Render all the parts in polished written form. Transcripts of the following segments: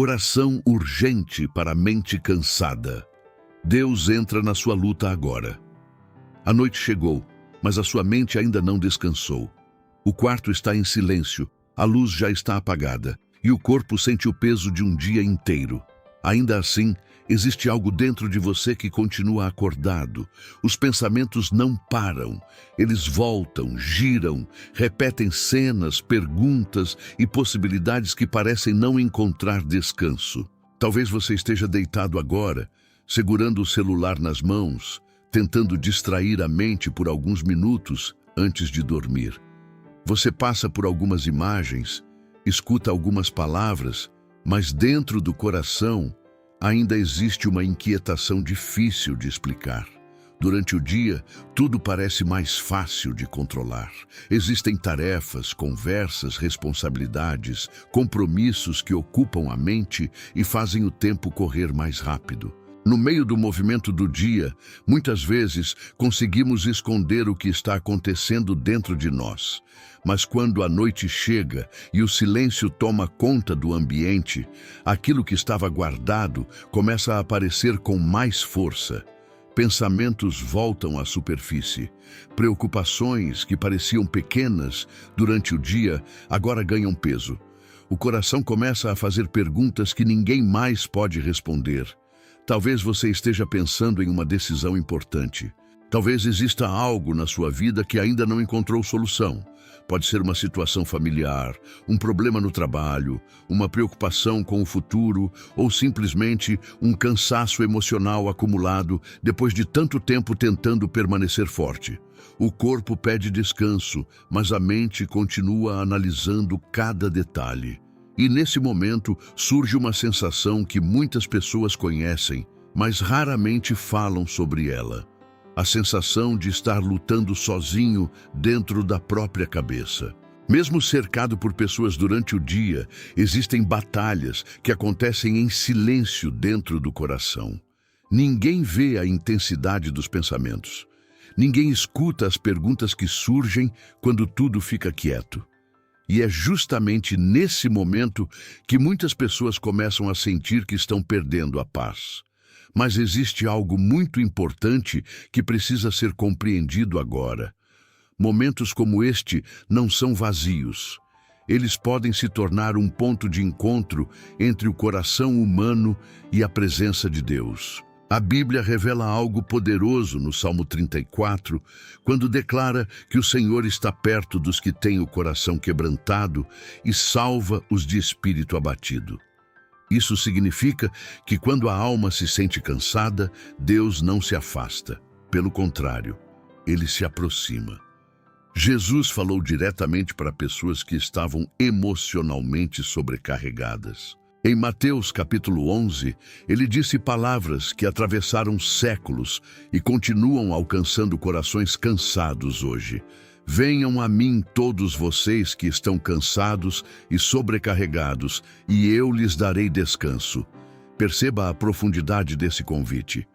Oração urgente para a mente cansada. Deus entra na sua luta agora. A noite chegou, mas a sua mente ainda não descansou. O quarto está em silêncio, a luz já está apagada e o corpo sente o peso de um dia inteiro. Ainda assim, existe algo dentro de você que continua acordado. Os pensamentos não param. Eles voltam, giram, repetem cenas, perguntas e possibilidades que parecem não encontrar descanso. Talvez você esteja deitado agora, segurando o celular nas mãos, tentando distrair a mente por alguns minutos antes de dormir. Você passa por algumas imagens, escuta algumas palavras, mas dentro do coração ainda existe uma inquietação difícil de explicar. Durante o dia, tudo parece mais fácil de controlar. Existem tarefas, conversas, responsabilidades, compromissos que ocupam a mente e fazem o tempo correr mais rápido. No meio do movimento do dia, muitas vezes conseguimos esconder o que está acontecendo dentro de nós. Mas quando a noite chega e o silêncio toma conta do ambiente, aquilo que estava guardado começa a aparecer com mais força. Pensamentos voltam à superfície. Preocupações que pareciam pequenas durante o dia agora ganham peso. O coração começa a fazer perguntas que ninguém mais pode responder. Talvez você esteja pensando em uma decisão importante. Talvez exista algo na sua vida que ainda não encontrou solução. Pode ser uma situação familiar, um problema no trabalho, uma preocupação com o futuro ou simplesmente um cansaço emocional acumulado depois de tanto tempo tentando permanecer forte. O corpo pede descanso, mas a mente continua analisando cada detalhe. E nesse momento surge uma sensação que muitas pessoas conhecem, mas raramente falam sobre ela. A sensação de estar lutando sozinho dentro da própria cabeça. Mesmo cercado por pessoas durante o dia, existem batalhas que acontecem em silêncio dentro do coração. Ninguém vê a intensidade dos pensamentos. Ninguém escuta as perguntas que surgem quando tudo fica quieto. E é justamente nesse momento que muitas pessoas começam a sentir que estão perdendo a paz. Mas existe algo muito importante que precisa ser compreendido agora. Momentos como este não são vazios. Eles podem se tornar um ponto de encontro entre o coração humano e a presença de Deus. A Bíblia revela algo poderoso no Salmo 34, quando declara que o Senhor está perto dos que têm o coração quebrantado e salva os de espírito abatido. Isso significa que quando a alma se sente cansada, Deus não se afasta. Pelo contrário, Ele se aproxima. Jesus falou diretamente para pessoas que estavam emocionalmente sobrecarregadas. Em Mateus capítulo 11, ele disse palavras que atravessaram séculos e continuam alcançando corações cansados hoje. Venham a mim todos vocês que estão cansados e sobrecarregados, e eu lhes darei descanso. Perceba a profundidade desse convite.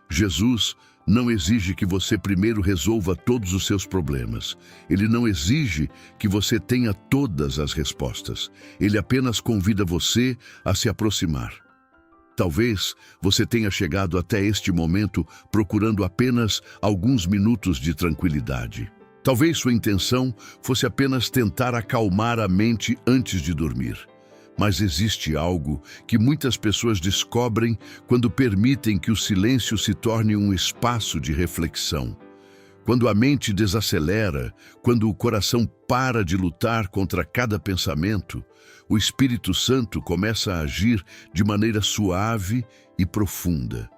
Jesus não exige que você primeiro resolva todos os seus problemas. Ele não exige que você tenha todas as respostas. Ele apenas convida você a se aproximar. Talvez você tenha chegado até este momento procurando apenas alguns minutos de tranquilidade. Talvez sua intenção fosse apenas tentar acalmar a mente antes de dormir. Mas existe algo que muitas pessoas descobrem quando permitem que o silêncio se torne um espaço de reflexão. Quando a mente desacelera, quando o coração para de lutar contra cada pensamento, o Espírito Santo começa a agir de maneira suave e profunda.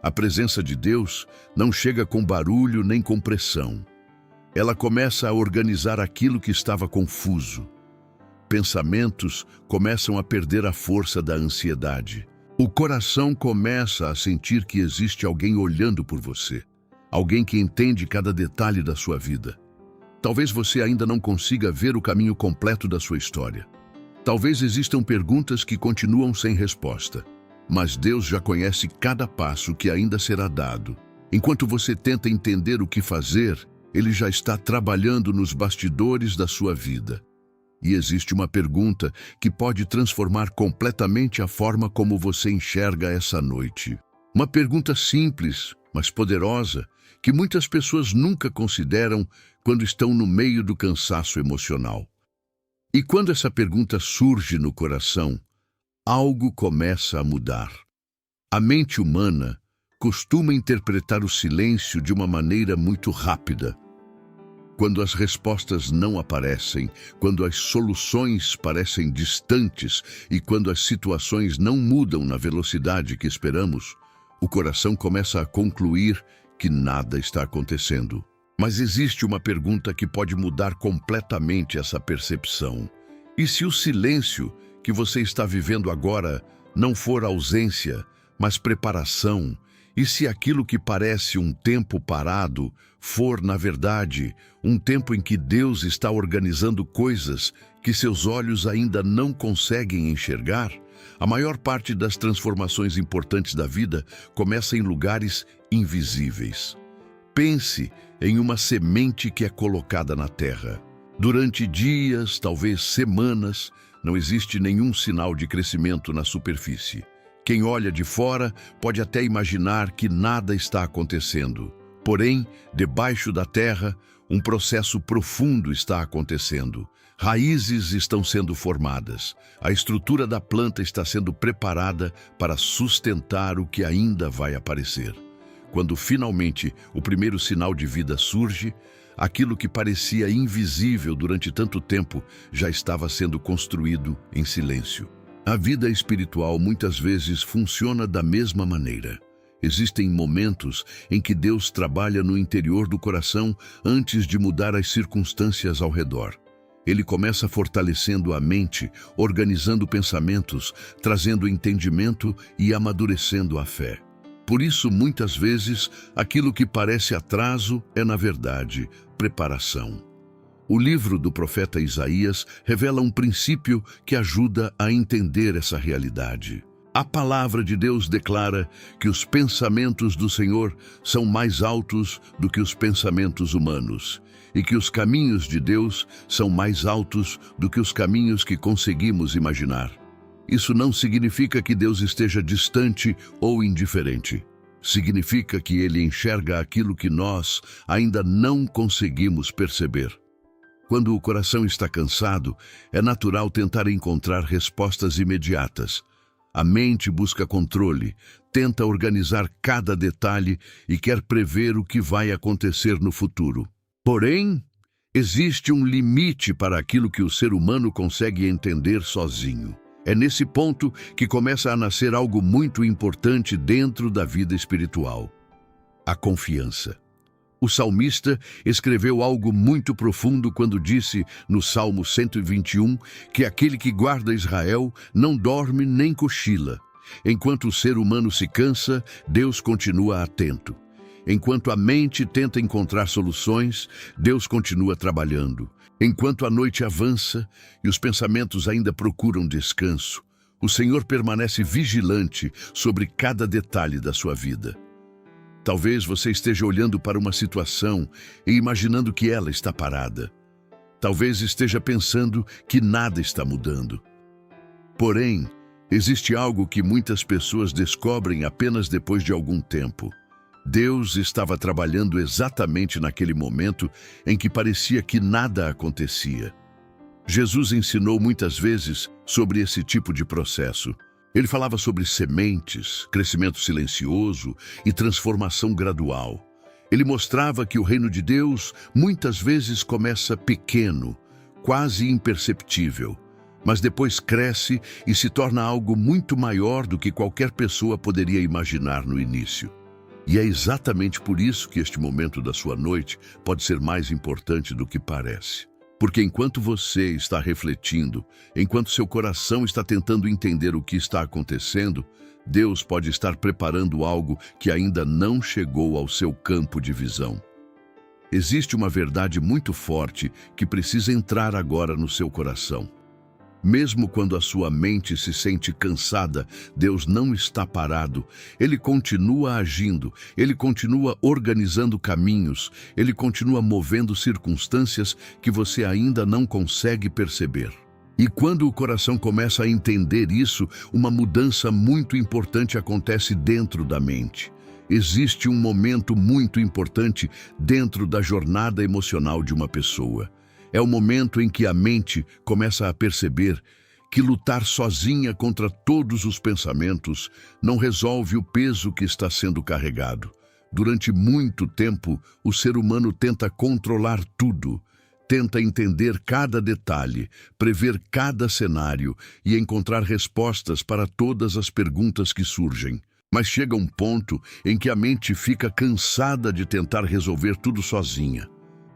A presença de Deus não chega com barulho nem com pressão. Ela começa a organizar aquilo que estava confuso. Pensamentos começam a perder a força da ansiedade. O coração começa a sentir que existe alguém olhando por você. Alguém que entende cada detalhe da sua vida. Talvez você ainda não consiga ver o caminho completo da sua história. Talvez existam perguntas que continuam sem resposta. Mas Deus já conhece cada passo que ainda será dado. Enquanto você tenta entender o que fazer, Ele já está trabalhando nos bastidores da sua vida. E existe uma pergunta que pode transformar completamente a forma como você enxerga essa noite. Uma pergunta simples, mas poderosa, que muitas pessoas nunca consideram quando estão no meio do cansaço emocional. E quando essa pergunta surge no coração, algo começa a mudar. A mente humana costuma interpretar o silêncio de uma maneira muito rápida. Quando as respostas não aparecem, quando as soluções parecem distantes e quando as situações não mudam na velocidade que esperamos, o coração começa a concluir que nada está acontecendo. Mas existe uma pergunta que pode mudar completamente essa percepção. E se o silêncio que você está vivendo agora não for ausência, mas preparação? E se aquilo que parece um tempo parado for, na verdade, um tempo em que Deus está organizando coisas que seus olhos ainda não conseguem enxergar? A maior parte das transformações importantes da vida começa em lugares invisíveis. Pense em uma semente que é colocada na terra. Durante dias, talvez semanas, não existe nenhum sinal de crescimento na superfície. Quem olha de fora pode até imaginar que nada está acontecendo. Porém, debaixo da terra, um processo profundo está acontecendo. Raízes estão sendo formadas. A estrutura da planta está sendo preparada para sustentar o que ainda vai aparecer. Quando finalmente o primeiro sinal de vida surge, aquilo que parecia invisível durante tanto tempo já estava sendo construído em silêncio. A vida espiritual muitas vezes funciona da mesma maneira. Existem momentos em que Deus trabalha no interior do coração antes de mudar as circunstâncias ao redor. Ele começa fortalecendo a mente, organizando pensamentos, trazendo entendimento e amadurecendo a fé. Por isso, muitas vezes, aquilo que parece atraso é, na verdade, preparação. O livro do profeta Isaías revela um princípio que ajuda a entender essa realidade. A palavra de Deus declara que os pensamentos do Senhor são mais altos do que os pensamentos humanos e que os caminhos de Deus são mais altos do que os caminhos que conseguimos imaginar. Isso não significa que Deus esteja distante ou indiferente. Significa que Ele enxerga aquilo que nós ainda não conseguimos perceber. Quando o coração está cansado, é natural tentar encontrar respostas imediatas. A mente busca controle, tenta organizar cada detalhe e quer prever o que vai acontecer no futuro. Porém, existe um limite para aquilo que o ser humano consegue entender sozinho. É nesse ponto que começa a nascer algo muito importante dentro da vida espiritual: a confiança. O salmista escreveu algo muito profundo quando disse, no Salmo 121, que aquele que guarda Israel não dorme nem cochila. Enquanto o ser humano se cansa, Deus continua atento. Enquanto a mente tenta encontrar soluções, Deus continua trabalhando. Enquanto a noite avança e os pensamentos ainda procuram descanso, o Senhor permanece vigilante sobre cada detalhe da sua vida. Talvez você esteja olhando para uma situação e imaginando que ela está parada. Talvez esteja pensando que nada está mudando. Porém, existe algo que muitas pessoas descobrem apenas depois de algum tempo. Deus estava trabalhando exatamente naquele momento em que parecia que nada acontecia. Jesus ensinou muitas vezes sobre esse tipo de processo. Ele falava sobre sementes, crescimento silencioso e transformação gradual. Ele mostrava que o reino de Deus muitas vezes começa pequeno, quase imperceptível, mas depois cresce e se torna algo muito maior do que qualquer pessoa poderia imaginar no início. E é exatamente por isso que este momento da sua noite pode ser mais importante do que parece. Porque enquanto você está refletindo, enquanto seu coração está tentando entender o que está acontecendo, Deus pode estar preparando algo que ainda não chegou ao seu campo de visão. Existe uma verdade muito forte que precisa entrar agora no seu coração. Mesmo quando a sua mente se sente cansada, Deus não está parado. Ele continua agindo, Ele continua organizando caminhos, Ele continua movendo circunstâncias que você ainda não consegue perceber. E quando o coração começa a entender isso, uma mudança muito importante acontece dentro da mente. Existe um momento muito importante dentro da jornada emocional de uma pessoa. É o momento em que a mente começa a perceber que lutar sozinha contra todos os pensamentos não resolve o peso que está sendo carregado. Durante muito tempo, o ser humano tenta controlar tudo, tenta entender cada detalhe, prever cada cenário e encontrar respostas para todas as perguntas que surgem. Mas chega um ponto em que a mente fica cansada de tentar resolver tudo sozinha.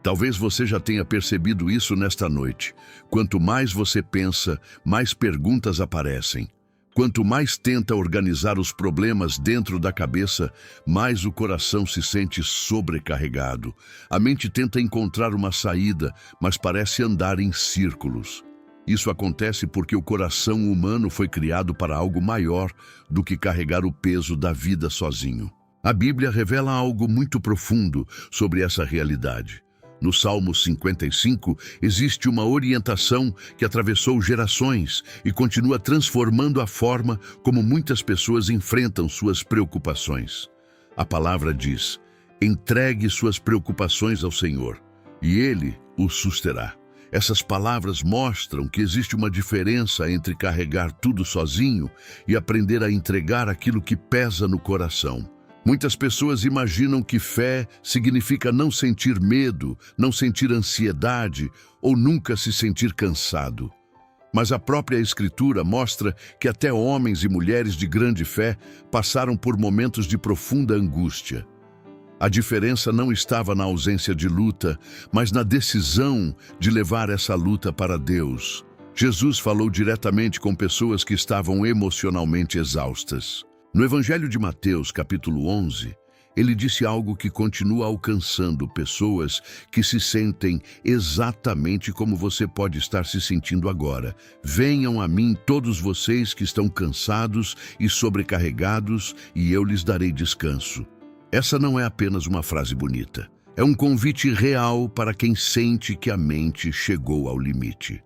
Talvez você já tenha percebido isso nesta noite. Quanto mais você pensa, mais perguntas aparecem. Quanto mais tenta organizar os problemas dentro da cabeça, mais o coração se sente sobrecarregado. A mente tenta encontrar uma saída, mas parece andar em círculos. Isso acontece porque o coração humano foi criado para algo maior do que carregar o peso da vida sozinho. A Bíblia revela algo muito profundo sobre essa realidade. No Salmo 55, existe uma orientação que atravessou gerações e continua transformando a forma como muitas pessoas enfrentam suas preocupações. A palavra diz: entregue suas preocupações ao Senhor, e Ele os susterá. Essas palavras mostram que existe uma diferença entre carregar tudo sozinho e aprender a entregar aquilo que pesa no coração. Muitas pessoas imaginam que fé significa não sentir medo, não sentir ansiedade ou nunca se sentir cansado. Mas a própria Escritura mostra que até homens e mulheres de grande fé passaram por momentos de profunda angústia. A diferença não estava na ausência de luta, mas na decisão de levar essa luta para Deus. Jesus falou diretamente com pessoas que estavam emocionalmente exaustas. No Evangelho de Mateus, capítulo 11, ele disse algo que continua alcançando pessoas que se sentem exatamente como você pode estar se sentindo agora. Venham a mim todos vocês que estão cansados e sobrecarregados, e eu lhes darei descanso. Essa não é apenas uma frase bonita. É um convite real para quem sente que a mente chegou ao limite.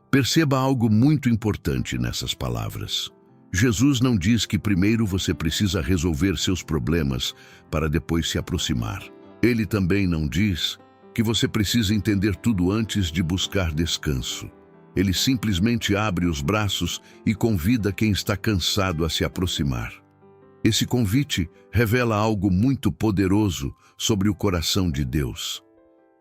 Perceba algo muito importante nessas palavras. Jesus não diz que primeiro você precisa resolver seus problemas para depois se aproximar. Ele também não diz que você precisa entender tudo antes de buscar descanso. Ele simplesmente abre os braços e convida quem está cansado a se aproximar. Esse convite revela algo muito poderoso sobre o coração de Deus.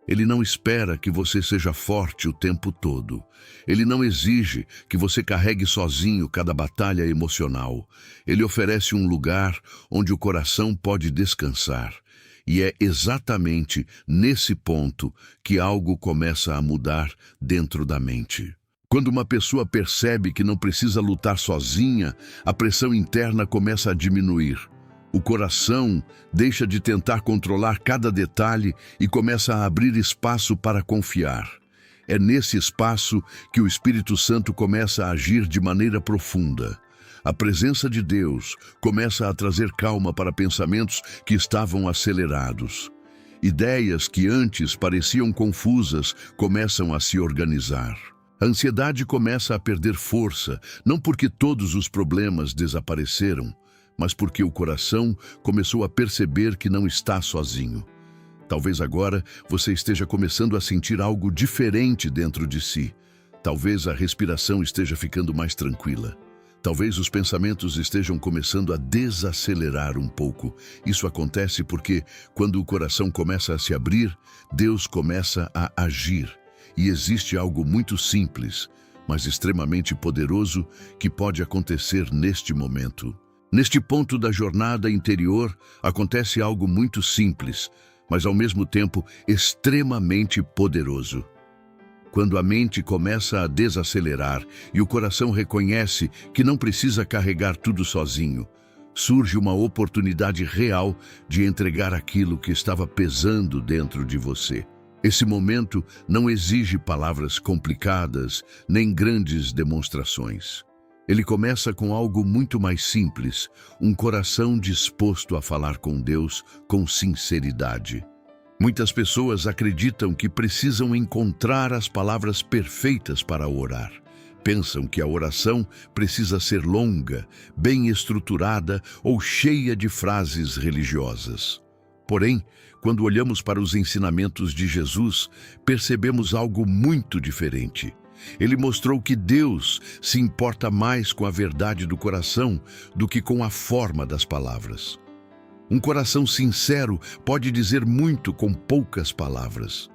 Ele não espera que você seja forte o tempo todo. Ele não exige que você carregue sozinho cada batalha emocional. Ele oferece um lugar onde o coração pode descansar. E é exatamente nesse ponto que algo começa a mudar dentro da mente. Quando uma pessoa percebe que não precisa lutar sozinha, a pressão interna começa a diminuir. O coração deixa de tentar controlar cada detalhe e começa a abrir espaço para confiar. É nesse espaço que o Espírito Santo começa a agir de maneira profunda. A presença de Deus começa a trazer calma para pensamentos que estavam acelerados. Ideias que antes pareciam confusas começam a se organizar. A ansiedade começa a perder força, não porque todos os problemas desapareceram, mas porque o coração começou a perceber que não está sozinho. Talvez agora você esteja começando a sentir algo diferente dentro de si. Talvez a respiração esteja ficando mais tranquila. Talvez os pensamentos estejam começando a desacelerar um pouco. Isso acontece porque, quando o coração começa a se abrir, Deus começa a agir. E existe algo muito simples, mas extremamente poderoso, que pode acontecer neste momento. Neste ponto da jornada interior, acontece algo muito simples, mas ao mesmo tempo extremamente poderoso. Quando a mente começa a desacelerar e o coração reconhece que não precisa carregar tudo sozinho, surge uma oportunidade real de entregar aquilo que estava pesando dentro de você. Esse momento não exige palavras complicadas nem grandes demonstrações. Ele começa com algo muito mais simples, um coração disposto a falar com Deus com sinceridade. Muitas pessoas acreditam que precisam encontrar as palavras perfeitas para orar. Pensam que a oração precisa ser longa, bem estruturada ou cheia de frases religiosas. Porém, quando olhamos para os ensinamentos de Jesus, percebemos algo muito diferente. Ele mostrou que Deus se importa mais com a verdade do coração do que com a forma das palavras. Um coração sincero pode dizer muito com poucas palavras.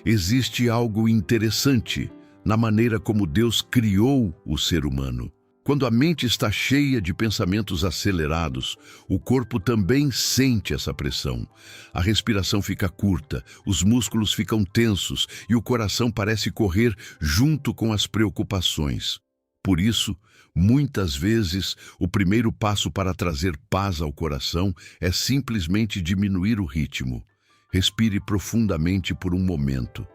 Existe algo interessante na maneira como Deus criou o ser humano. Quando a mente está cheia de pensamentos acelerados, o corpo também sente essa pressão. A respiração fica curta, os músculos ficam tensos e o coração parece correr junto com as preocupações. Por isso, muitas vezes, o primeiro passo para trazer paz ao coração é simplesmente diminuir o ritmo. Respire profundamente por um momento.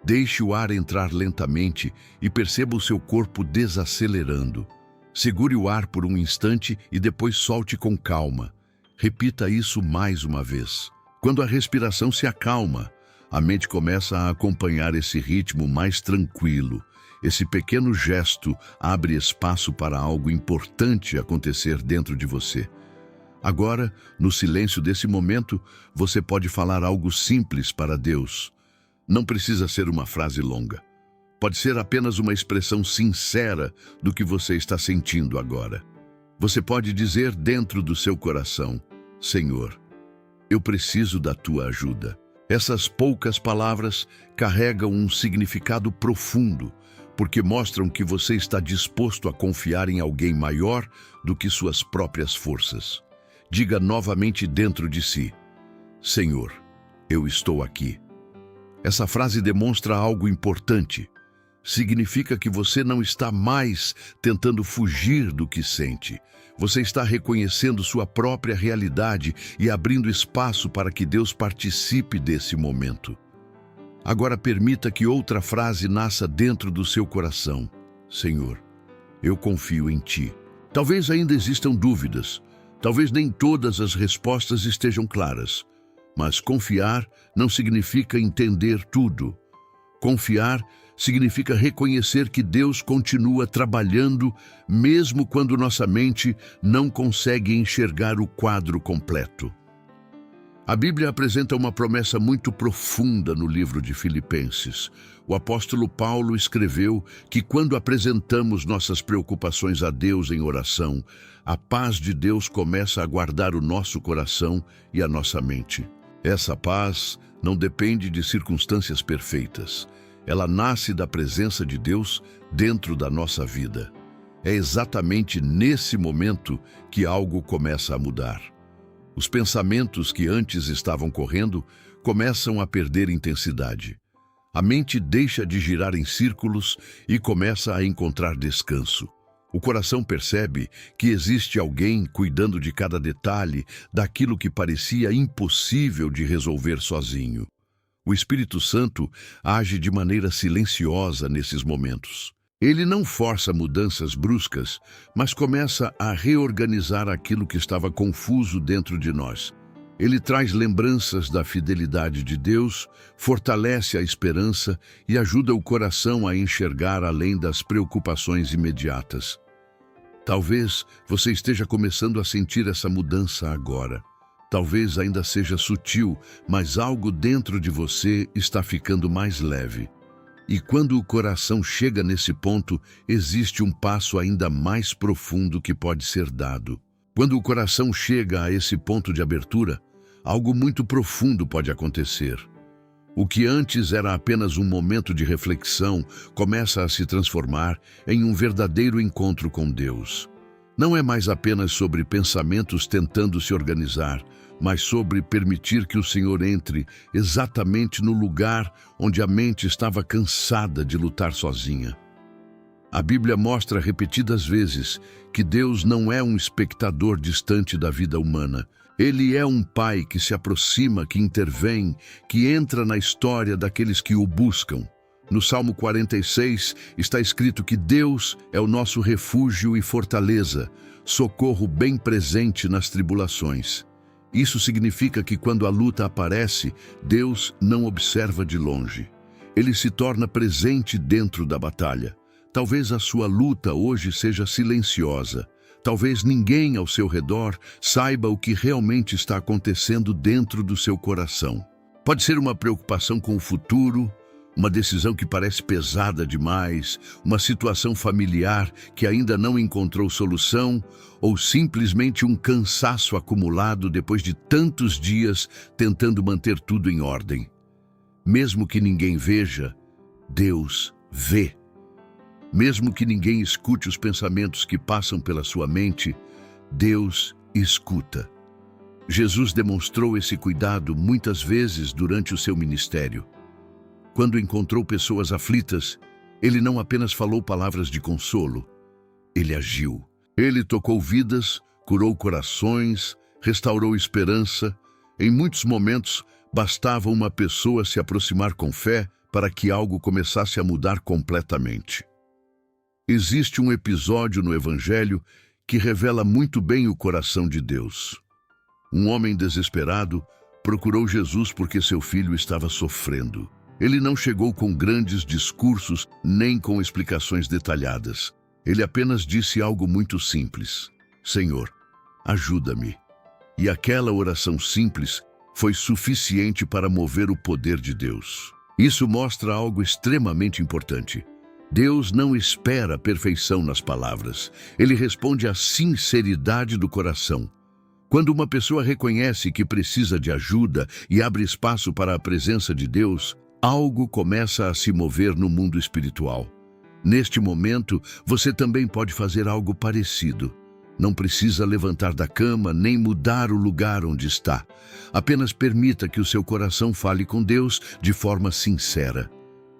Deixe o ar entrar lentamente e perceba o seu corpo desacelerando. Segure o ar por um instante e depois solte com calma. Repita isso mais uma vez. Quando a respiração se acalma, a mente começa a acompanhar esse ritmo mais tranquilo. Esse pequeno gesto abre espaço para algo importante acontecer dentro de você. Agora, no silêncio desse momento, você pode falar algo simples para Deus. Não precisa ser uma frase longa. Pode ser apenas uma expressão sincera do que você está sentindo agora. Você pode dizer dentro do seu coração: Senhor, eu preciso da tua ajuda. Essas poucas palavras carregam um significado profundo, porque mostram que você está disposto a confiar em alguém maior do que suas próprias forças. Diga novamente dentro de si: Senhor, eu estou aqui. Essa frase demonstra algo importante. Significa que você não está mais tentando fugir do que sente. Você está reconhecendo sua própria realidade e abrindo espaço para que Deus participe desse momento. Agora permita que outra frase nasça dentro do seu coração. Senhor, eu confio em Ti. Talvez ainda existam dúvidas. Talvez nem todas as respostas estejam claras. Mas confiar não significa entender tudo. Confiar significa reconhecer que Deus continua trabalhando mesmo quando nossa mente não consegue enxergar o quadro completo. A Bíblia apresenta uma promessa muito profunda no livro de Filipenses. O apóstolo Paulo escreveu que quando apresentamos nossas preocupações a Deus em oração, a paz de Deus começa a guardar o nosso coração e a nossa mente. Essa paz não depende de circunstâncias perfeitas. Ela nasce da presença de Deus dentro da nossa vida. É exatamente nesse momento que algo começa a mudar. Os pensamentos que antes estavam correndo começam a perder intensidade. A mente deixa de girar em círculos e começa a encontrar descanso. O coração percebe que existe alguém cuidando de cada detalhe daquilo que parecia impossível de resolver sozinho. O Espírito Santo age de maneira silenciosa nesses momentos. Ele não força mudanças bruscas, mas começa a reorganizar aquilo que estava confuso dentro de nós. Ele traz lembranças da fidelidade de Deus, fortalece a esperança e ajuda o coração a enxergar além das preocupações imediatas. Talvez você esteja começando a sentir essa mudança agora. Talvez ainda seja sutil, mas algo dentro de você está ficando mais leve. E quando o coração chega nesse ponto, existe um passo ainda mais profundo que pode ser dado. Quando o coração chega a esse ponto de abertura, algo muito profundo pode acontecer. O que antes era apenas um momento de reflexão começa a se transformar em um verdadeiro encontro com Deus. Não é mais apenas sobre pensamentos tentando se organizar, mas sobre permitir que o Senhor entre exatamente no lugar onde a mente estava cansada de lutar sozinha. A Bíblia mostra repetidas vezes que Deus não é um espectador distante da vida humana. Ele é um pai que se aproxima, que intervém, que entra na história daqueles que o buscam. No Salmo 46 está escrito que Deus é o nosso refúgio e fortaleza, socorro bem presente nas tribulações. Isso significa que quando a luta aparece, Deus não observa de longe. Ele se torna presente dentro da batalha. Talvez a sua luta hoje seja silenciosa. Talvez ninguém ao seu redor saiba o que realmente está acontecendo dentro do seu coração. Pode ser uma preocupação com o futuro, uma decisão que parece pesada demais, uma situação familiar que ainda não encontrou solução, ou simplesmente um cansaço acumulado depois de tantos dias tentando manter tudo em ordem. Mesmo que ninguém veja, Deus vê. Mesmo que ninguém escute os pensamentos que passam pela sua mente, Deus escuta. Jesus demonstrou esse cuidado muitas vezes durante o seu ministério. Quando encontrou pessoas aflitas, ele não apenas falou palavras de consolo, ele agiu. Ele tocou vidas, curou corações, restaurou esperança. Em muitos momentos, bastava uma pessoa se aproximar com fé para que algo começasse a mudar completamente. Existe um episódio no Evangelho que revela muito bem o coração de Deus. Um homem desesperado procurou Jesus porque seu filho estava sofrendo. Ele não chegou com grandes discursos nem com explicações detalhadas. Ele apenas disse algo muito simples: Senhor, ajuda-me. E aquela oração simples foi suficiente para mover o poder de Deus. Isso mostra algo extremamente importante. Deus não espera a perfeição nas palavras. Ele responde à sinceridade do coração. Quando uma pessoa reconhece que precisa de ajuda e abre espaço para a presença de Deus, algo começa a se mover no mundo espiritual. Neste momento, você também pode fazer algo parecido. Não precisa levantar da cama nem mudar o lugar onde está. Apenas permita que o seu coração fale com Deus de forma sincera.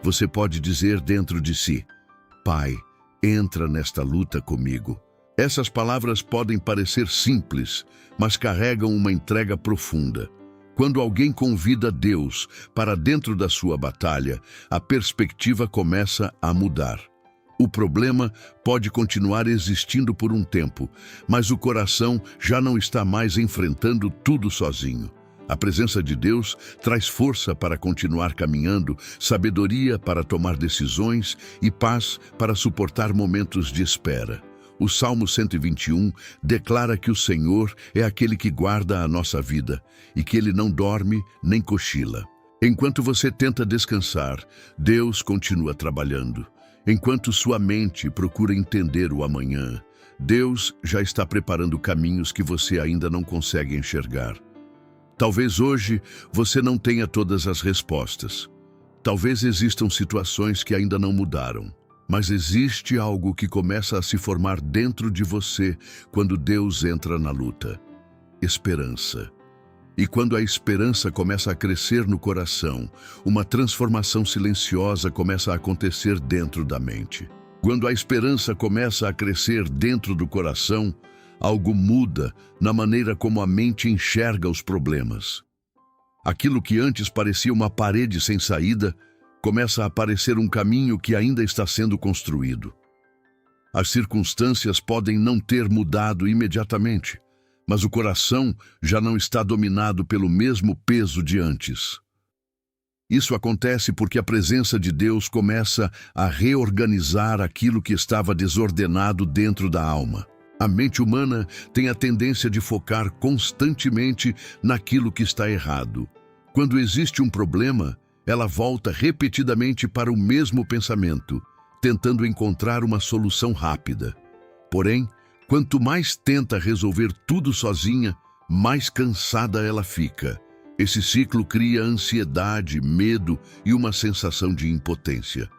Você pode dizer dentro de si: Pai, entra nesta luta comigo. Essas palavras podem parecer simples, mas carregam uma entrega profunda. Quando alguém convida Deus para dentro da sua batalha, a perspectiva começa a mudar. O problema pode continuar existindo por um tempo, mas o coração já não está mais enfrentando tudo sozinho. A presença de Deus traz força para continuar caminhando, sabedoria para tomar decisões e paz para suportar momentos de espera. O Salmo 121 declara que o Senhor é aquele que guarda a nossa vida e que Ele não dorme nem cochila. Enquanto você tenta descansar, Deus continua trabalhando. Enquanto sua mente procura entender o amanhã, Deus já está preparando caminhos que você ainda não consegue enxergar. Talvez hoje você não tenha todas as respostas. Talvez existam situações que ainda não mudaram. Mas existe algo que começa a se formar dentro de você quando Deus entra na luta: esperança. E quando a esperança começa a crescer no coração, uma transformação silenciosa começa a acontecer dentro da mente. Quando a esperança começa a crescer dentro do coração, algo muda na maneira como a mente enxerga os problemas. Aquilo que antes parecia uma parede sem saída, começa a aparecer um caminho que ainda está sendo construído. As circunstâncias podem não ter mudado imediatamente, mas o coração já não está dominado pelo mesmo peso de antes. Isso acontece porque a presença de Deus começa a reorganizar aquilo que estava desordenado dentro da alma. A mente humana tem a tendência de focar constantemente naquilo que está errado. Quando existe um problema, ela volta repetidamente para o mesmo pensamento, tentando encontrar uma solução rápida. Porém, quanto mais tenta resolver tudo sozinha, mais cansada ela fica. Esse ciclo cria ansiedade, medo e uma sensação de impotência.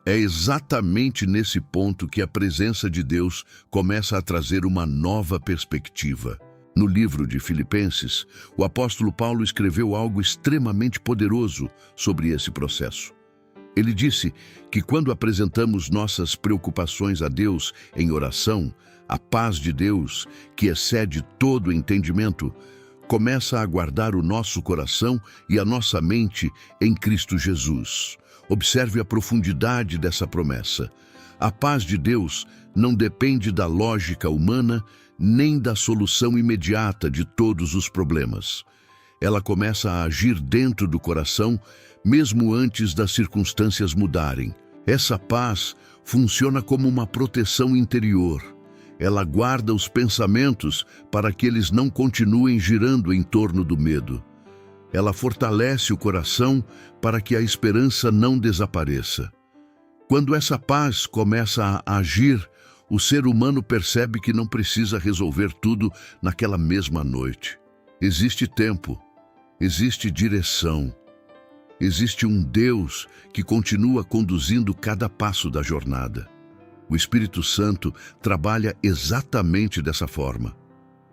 É exatamente nesse ponto que a presença de Deus começa a trazer uma nova perspectiva. No livro de Filipenses, o apóstolo Paulo escreveu algo extremamente poderoso sobre esse processo. Ele disse que quando apresentamos nossas preocupações a Deus em oração, a paz de Deus, que excede todo entendimento, começa a guardar o nosso coração e a nossa mente em Cristo Jesus. Observe a profundidade dessa promessa. A paz de Deus não depende da lógica humana nem da solução imediata de todos os problemas. Ela começa a agir dentro do coração, mesmo antes das circunstâncias mudarem. Essa paz funciona como uma proteção interior. Ela guarda os pensamentos para que eles não continuem girando em torno do medo. Ela fortalece o coração para que a esperança não desapareça. Quando essa paz começa a agir, o ser humano percebe que não precisa resolver tudo naquela mesma noite. Existe tempo, existe direção, existe um Deus que continua conduzindo cada passo da jornada. O Espírito Santo trabalha exatamente dessa forma.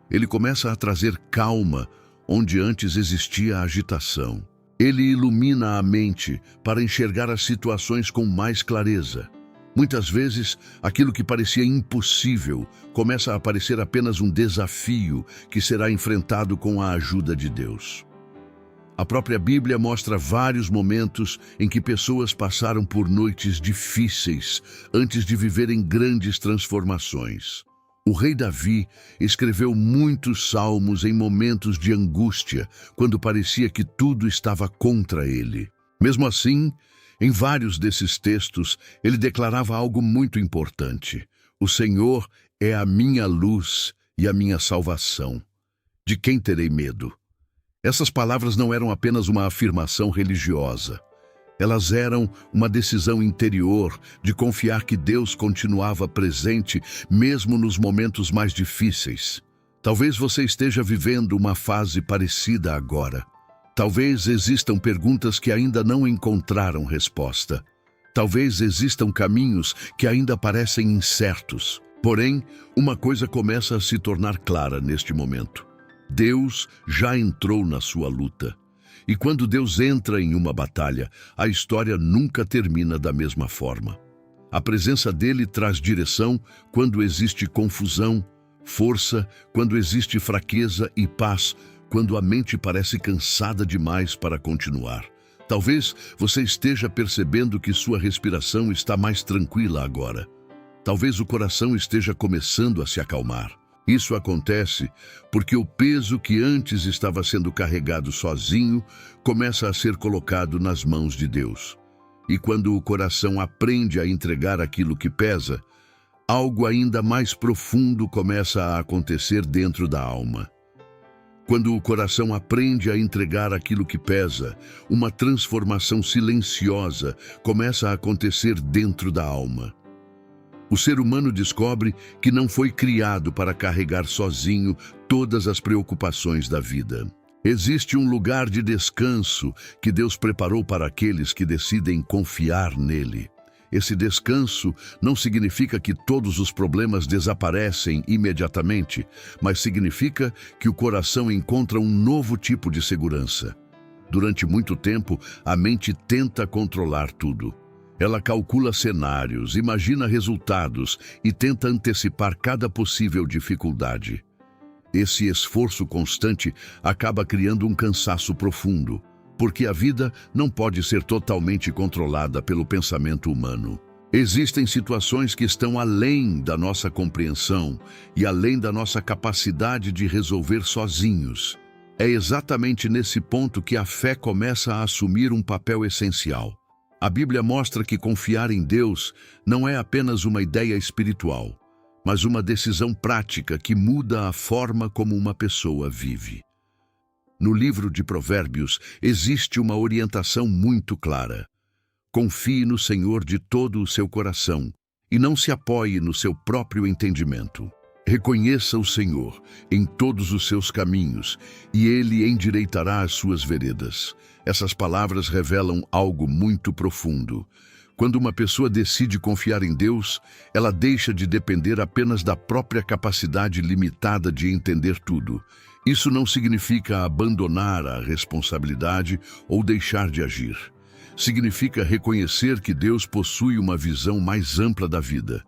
Ele começa a trazer calma onde antes existia agitação. Ele ilumina a mente para enxergar as situações com mais clareza. Muitas vezes, aquilo que parecia impossível começa a parecer apenas um desafio que será enfrentado com a ajuda de Deus. A própria Bíblia mostra vários momentos em que pessoas passaram por noites difíceis antes de viverem grandes transformações. O rei Davi escreveu muitos salmos em momentos de angústia, quando parecia que tudo estava contra ele. Mesmo assim, em vários desses textos, ele declarava algo muito importante. O Senhor é a minha luz e a minha salvação. De quem terei medo? Essas palavras não eram apenas uma afirmação religiosa. Elas eram uma decisão interior de confiar que Deus continuava presente mesmo nos momentos mais difíceis. Talvez você esteja vivendo uma fase parecida agora. Talvez existam perguntas que ainda não encontraram resposta. Talvez existam caminhos que ainda parecem incertos. Porém, uma coisa começa a se tornar clara neste momento. Deus já entrou na sua luta. E quando Deus entra em uma batalha, a história nunca termina da mesma forma. A presença dele traz direção quando existe confusão, força quando existe fraqueza e paz quando a mente parece cansada demais para continuar. Talvez você esteja percebendo que sua respiração está mais tranquila agora. Talvez o coração esteja começando a se acalmar. Isso acontece porque o peso que antes estava sendo carregado sozinho começa a ser colocado nas mãos de Deus. E quando o coração aprende a entregar aquilo que pesa, algo ainda mais profundo começa a acontecer dentro da alma. Quando o coração aprende a entregar aquilo que pesa, uma transformação silenciosa começa a acontecer dentro da alma. O ser humano descobre que não foi criado para carregar sozinho todas as preocupações da vida. Existe um lugar de descanso que Deus preparou para aqueles que decidem confiar nele. Esse descanso não significa que todos os problemas desaparecem imediatamente, mas significa que o coração encontra um novo tipo de segurança. Durante muito tempo, a mente tenta controlar tudo. Ela calcula cenários, imagina resultados e tenta antecipar cada possível dificuldade. Esse esforço constante acaba criando um cansaço profundo, porque a vida não pode ser totalmente controlada pelo pensamento humano. Existem situações que estão além da nossa compreensão e além da nossa capacidade de resolver sozinhos. É exatamente nesse ponto que a fé começa a assumir um papel essencial. A Bíblia mostra que confiar em Deus não é apenas uma ideia espiritual, mas uma decisão prática que muda a forma como uma pessoa vive. No livro de Provérbios existe uma orientação muito clara. Confie no Senhor de todo o seu coração e não se apoie no seu próprio entendimento. Reconheça o Senhor em todos os seus caminhos e Ele endireitará as suas veredas. Essas palavras revelam algo muito profundo. Quando uma pessoa decide confiar em Deus, ela deixa de depender apenas da própria capacidade limitada de entender tudo. Isso não significa abandonar a responsabilidade ou deixar de agir. Significa reconhecer que Deus possui uma visão mais ampla da vida.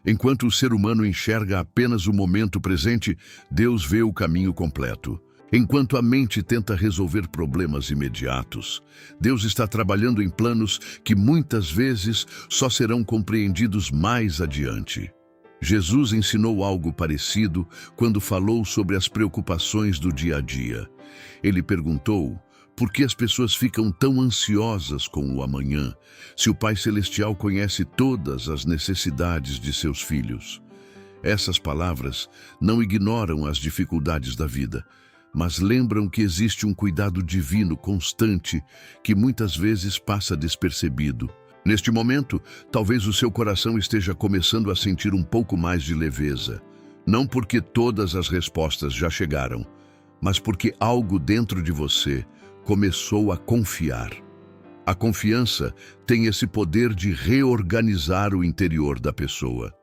Enquanto o ser humano enxerga apenas o momento presente, Deus vê o caminho completo. Enquanto a mente tenta resolver problemas imediatos, Deus está trabalhando em planos que muitas vezes só serão compreendidos mais adiante. Jesus ensinou algo parecido quando falou sobre as preocupações do dia a dia. Ele perguntou: por que as pessoas ficam tão ansiosas com o amanhã, se o Pai Celestial conhece todas as necessidades de seus filhos? Essas palavras não ignoram as dificuldades da vida, mas lembram que existe um cuidado divino constante que muitas vezes passa despercebido. Neste momento, talvez o seu coração esteja começando a sentir um pouco mais de leveza, não porque todas as respostas já chegaram, mas porque algo dentro de você começou a confiar. A confiança tem esse poder de reorganizar o interior da pessoa.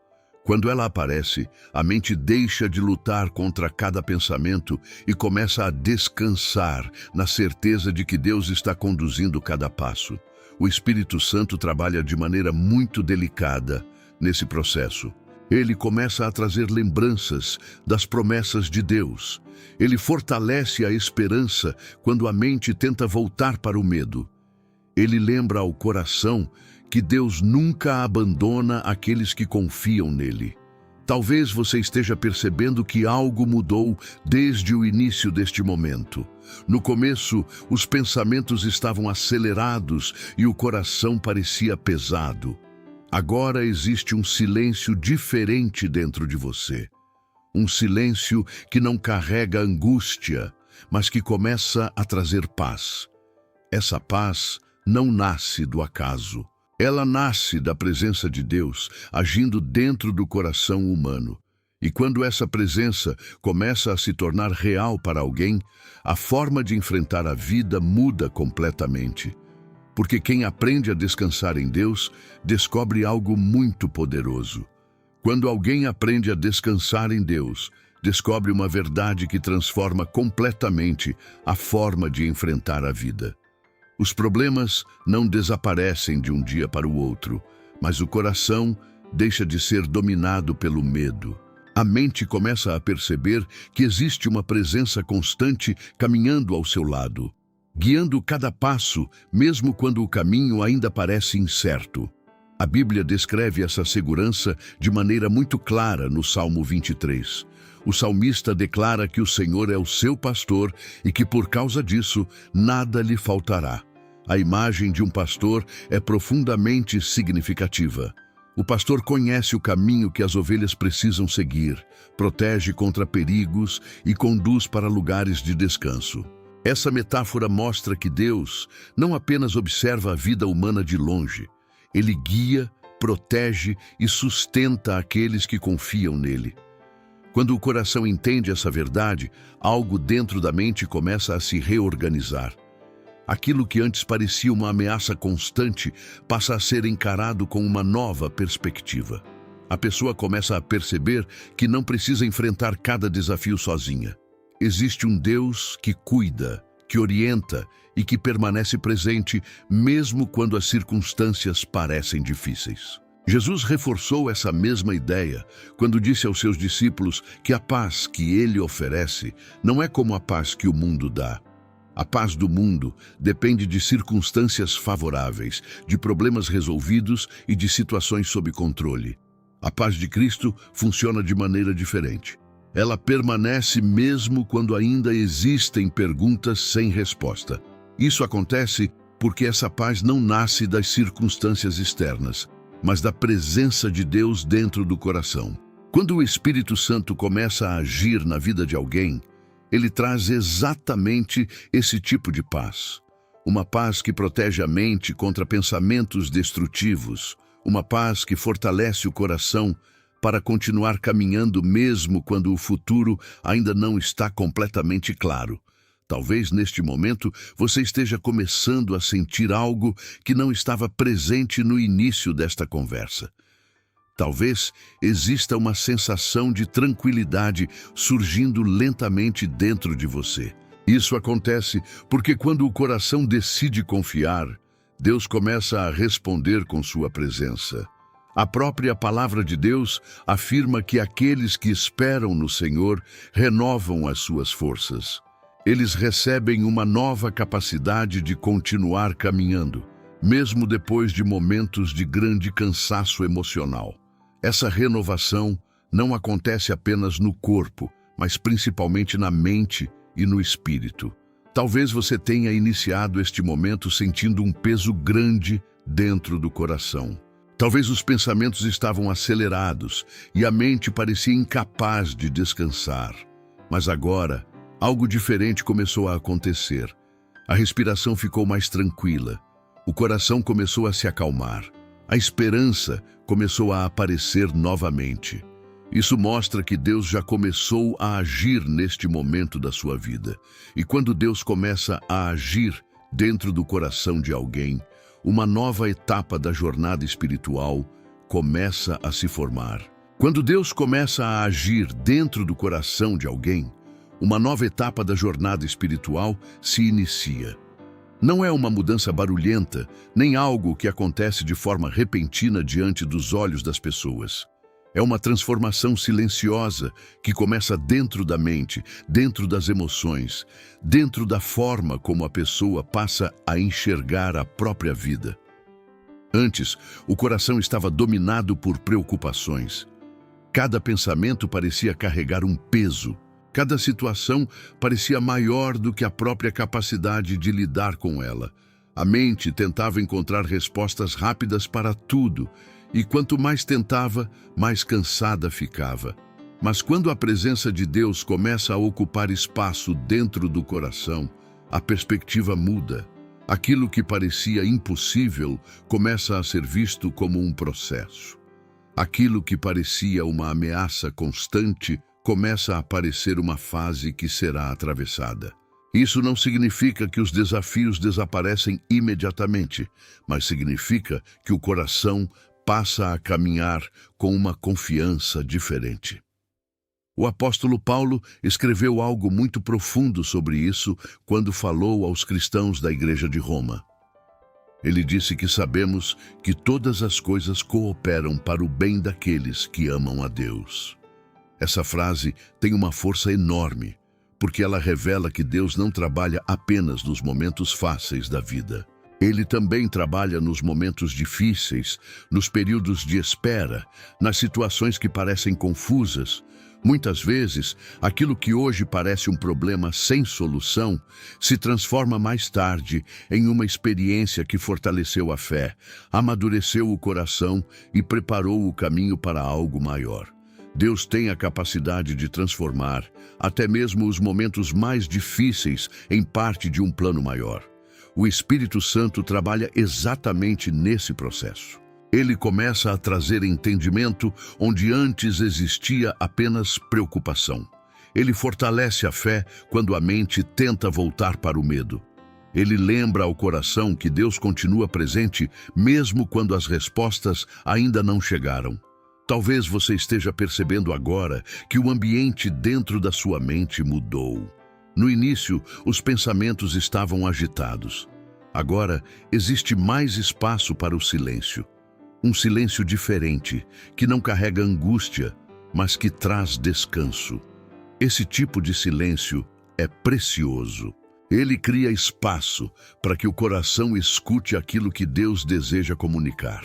Quando ela aparece, a mente deixa de lutar contra cada pensamento e começa a descansar na certeza de que Deus está conduzindo cada passo. O Espírito Santo trabalha de maneira muito delicada nesse processo. Ele começa a trazer lembranças das promessas de Deus. Ele fortalece a esperança quando a mente tenta voltar para o medo. Ele lembra ao coração que Deus nunca abandona aqueles que confiam nele. Talvez você esteja percebendo que algo mudou desde o início deste momento. No começo, os pensamentos estavam acelerados e o coração parecia pesado. Agora existe um silêncio diferente dentro de você. Um silêncio que não carrega angústia, mas que começa a trazer paz. Essa paz não nasce do acaso. Ela nasce da presença de Deus agindo dentro do coração humano. E quando essa presença começa a se tornar real para alguém, a forma de enfrentar a vida muda completamente. Porque quem aprende a descansar em Deus, descobre algo muito poderoso. Quando alguém aprende a descansar em Deus, descobre uma verdade que transforma completamente a forma de enfrentar a vida. Os problemas não desaparecem de um dia para o outro, mas o coração deixa de ser dominado pelo medo. A mente começa a perceber que existe uma presença constante caminhando ao seu lado, guiando cada passo, mesmo quando o caminho ainda parece incerto. A Bíblia descreve essa segurança de maneira muito clara no Salmo 23. O salmista declara que o Senhor é o seu pastor e que por causa disso nada lhe faltará. A imagem de um pastor é profundamente significativa. O pastor conhece o caminho que as ovelhas precisam seguir, protege contra perigos e conduz para lugares de descanso. Essa metáfora mostra que Deus não apenas observa a vida humana de longe, Ele guia, protege e sustenta aqueles que confiam nele. Quando o coração entende essa verdade, algo dentro da mente começa a se reorganizar. Aquilo que antes parecia uma ameaça constante passa a ser encarado com uma nova perspectiva. A pessoa começa a perceber que não precisa enfrentar cada desafio sozinha. Existe um Deus que cuida, que orienta e que permanece presente mesmo quando as circunstâncias parecem difíceis. Jesus reforçou essa mesma ideia quando disse aos seus discípulos que a paz que ele oferece não é como a paz que o mundo dá. A paz do mundo depende de circunstâncias favoráveis, de problemas resolvidos e de situações sob controle. A paz de Cristo funciona de maneira diferente. Ela permanece mesmo quando ainda existem perguntas sem resposta. Isso acontece porque essa paz não nasce das circunstâncias externas, mas da presença de Deus dentro do coração. Quando o Espírito Santo começa a agir na vida de alguém, ele traz exatamente esse tipo de paz. Uma paz que protege a mente contra pensamentos destrutivos. Uma paz que fortalece o coração para continuar caminhando mesmo quando o futuro ainda não está completamente claro. Talvez neste momento você esteja começando a sentir algo que não estava presente no início desta conversa. Talvez exista uma sensação de tranquilidade surgindo lentamente dentro de você. Isso acontece porque quando o coração decide confiar, Deus começa a responder com sua presença. A própria palavra de Deus afirma que aqueles que esperam no Senhor renovam as suas forças. Eles recebem uma nova capacidade de continuar caminhando, mesmo depois de momentos de grande cansaço emocional. Essa renovação não acontece apenas no corpo, mas principalmente na mente e no espírito. Talvez você tenha iniciado este momento sentindo um peso grande dentro do coração. Talvez os pensamentos estavam acelerados e a mente parecia incapaz de descansar. Mas agora, algo diferente começou a acontecer. A respiração ficou mais tranquila. O coração começou a se acalmar. A esperança começou a aparecer novamente. Isso mostra que Deus já começou a agir neste momento da sua vida. E quando Deus começa a agir dentro do coração de alguém, uma nova etapa da jornada espiritual começa a se formar. Quando Deus começa a agir dentro do coração de alguém, uma nova etapa da jornada espiritual se inicia. Não é uma mudança barulhenta, nem algo que acontece de forma repentina diante dos olhos das pessoas. É uma transformação silenciosa que começa dentro da mente, dentro das emoções, dentro da forma como a pessoa passa a enxergar a própria vida. Antes, o coração estava dominado por preocupações. Cada pensamento parecia carregar um peso. Cada situação parecia maior do que a própria capacidade de lidar com ela. A mente tentava encontrar respostas rápidas para tudo, e quanto mais tentava, mais cansada ficava. Mas quando a presença de Deus começa a ocupar espaço dentro do coração, a perspectiva muda. Aquilo que parecia impossível começa a ser visto como um processo. Aquilo que parecia uma ameaça constante começa a parecer uma fase que será atravessada. Isso não significa que os desafios desaparecem imediatamente, mas significa que o coração passa a caminhar com uma confiança diferente. O apóstolo Paulo escreveu algo muito profundo sobre isso quando falou aos cristãos da igreja de Roma. Ele disse que sabemos que todas as coisas cooperam para o bem daqueles que amam a Deus. Essa frase tem uma força enorme, porque ela revela que Deus não trabalha apenas nos momentos fáceis da vida. Ele também trabalha nos momentos difíceis, nos períodos de espera, nas situações que parecem confusas. Muitas vezes, aquilo que hoje parece um problema sem solução se transforma mais tarde em uma experiência que fortaleceu a fé, amadureceu o coração e preparou o caminho para algo maior. Deus tem a capacidade de transformar até mesmo os momentos mais difíceis em parte de um plano maior. O Espírito Santo trabalha exatamente nesse processo. Ele começa a trazer entendimento onde antes existia apenas preocupação. Ele fortalece a fé quando a mente tenta voltar para o medo. Ele lembra ao coração que Deus continua presente mesmo quando as respostas ainda não chegaram. Talvez você esteja percebendo agora que o ambiente dentro da sua mente mudou. No início, os pensamentos estavam agitados. Agora, existe mais espaço para o silêncio. Um silêncio diferente, que não carrega angústia, mas que traz descanso. Esse tipo de silêncio é precioso. Ele cria espaço para que o coração escute aquilo que Deus deseja comunicar.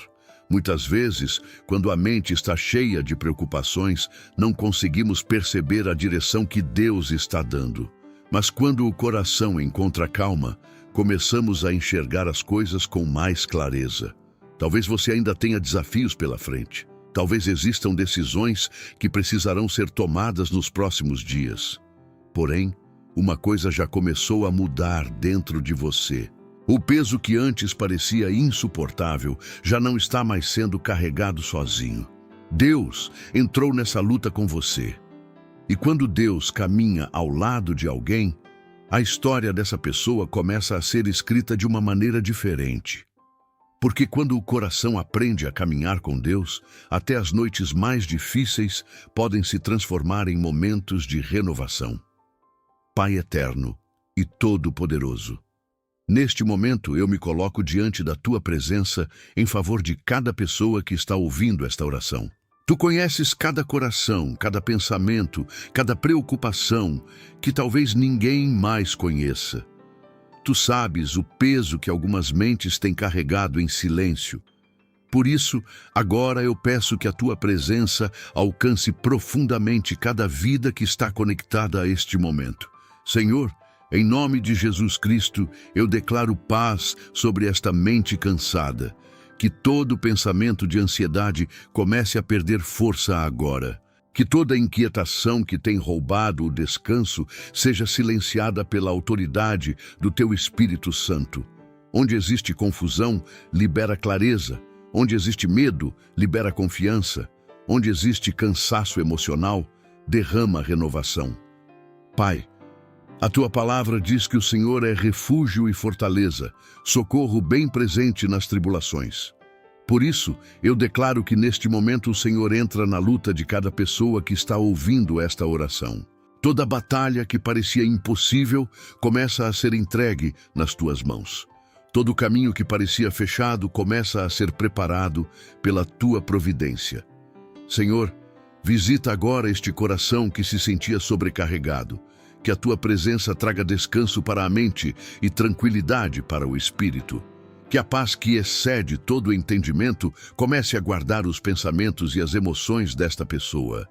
Muitas vezes, quando a mente está cheia de preocupações, não conseguimos perceber a direção que Deus está dando. Mas quando o coração encontra calma, começamos a enxergar as coisas com mais clareza. Talvez você ainda tenha desafios pela frente. Talvez existam decisões que precisarão ser tomadas nos próximos dias. Porém, uma coisa já começou a mudar dentro de você. O peso que antes parecia insuportável já não está mais sendo carregado sozinho. Deus entrou nessa luta com você. E quando Deus caminha ao lado de alguém, a história dessa pessoa começa a ser escrita de uma maneira diferente. Porque quando o coração aprende a caminhar com Deus, até as noites mais difíceis podem se transformar em momentos de renovação. Pai eterno e todo-poderoso, neste momento eu me coloco diante da Tua presença em favor de cada pessoa que está ouvindo esta oração. Tu conheces cada coração, cada pensamento, cada preocupação que talvez ninguém mais conheça. Tu sabes o peso que algumas mentes têm carregado em silêncio. Por isso, agora eu peço que a tua presença alcance profundamente cada vida que está conectada a este momento. Senhor, em nome de Jesus Cristo, eu declaro paz sobre esta mente cansada. Que todo pensamento de ansiedade comece a perder força agora. Que toda inquietação que tem roubado o descanso seja silenciada pela autoridade do teu Espírito Santo. Onde existe confusão, libera clareza. Onde existe medo, libera confiança. Onde existe cansaço emocional, derrama renovação. Pai, a tua palavra diz que o Senhor é refúgio e fortaleza, socorro bem presente nas tribulações. Por isso, eu declaro que neste momento o Senhor entra na luta de cada pessoa que está ouvindo esta oração. Toda batalha que parecia impossível começa a ser entregue nas tuas mãos. Todo caminho que parecia fechado começa a ser preparado pela tua providência. Senhor, visita agora este coração que se sentia sobrecarregado. Que a tua presença traga descanso para a mente e tranquilidade para o espírito. Que a paz que excede todo o entendimento comece a guardar os pensamentos e as emoções desta pessoa.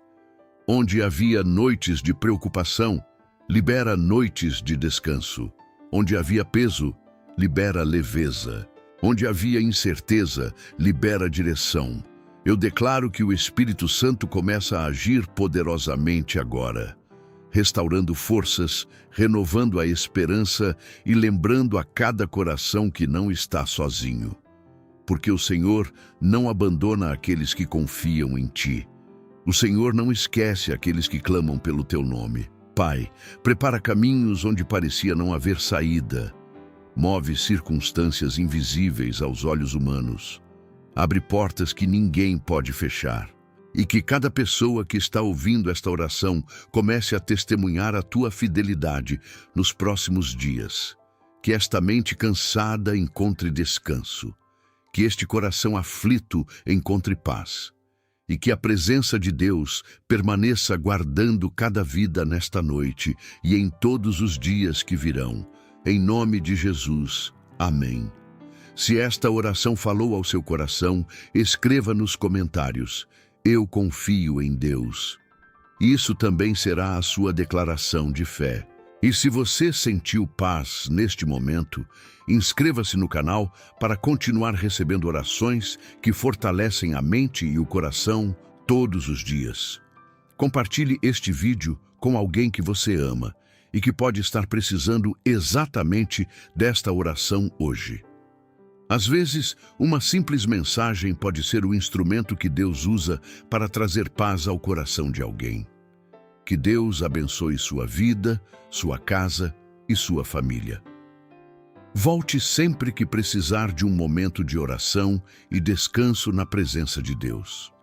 Onde havia noites de preocupação, libera noites de descanso. Onde havia peso, libera leveza. Onde havia incerteza, libera direção. Eu declaro que o Espírito Santo começa a agir poderosamente agora, restaurando forças, renovando a esperança e lembrando a cada coração que não está sozinho. Porque o Senhor não abandona aqueles que confiam em Ti. O Senhor não esquece aqueles que clamam pelo Teu nome. Pai, prepara caminhos onde parecia não haver saída. Move circunstâncias invisíveis aos olhos humanos. Abre portas que ninguém pode fechar. E que cada pessoa que está ouvindo esta oração comece a testemunhar a tua fidelidade nos próximos dias. Que esta mente cansada encontre descanso. Que este coração aflito encontre paz. E que a presença de Deus permaneça guardando cada vida nesta noite e em todos os dias que virão. Em nome de Jesus. Amém. Se esta oração falou ao seu coração, escreva nos comentários: eu confio em Deus. Isso também será a sua declaração de fé. E se você sentiu paz neste momento, inscreva-se no canal para continuar recebendo orações que fortalecem a mente e o coração todos os dias. Compartilhe este vídeo com alguém que você ama e que pode estar precisando exatamente desta oração hoje. Às vezes, uma simples mensagem pode ser o instrumento que Deus usa para trazer paz ao coração de alguém. Que Deus abençoe sua vida, sua casa e sua família. Volte sempre que precisar de um momento de oração e descanso na presença de Deus.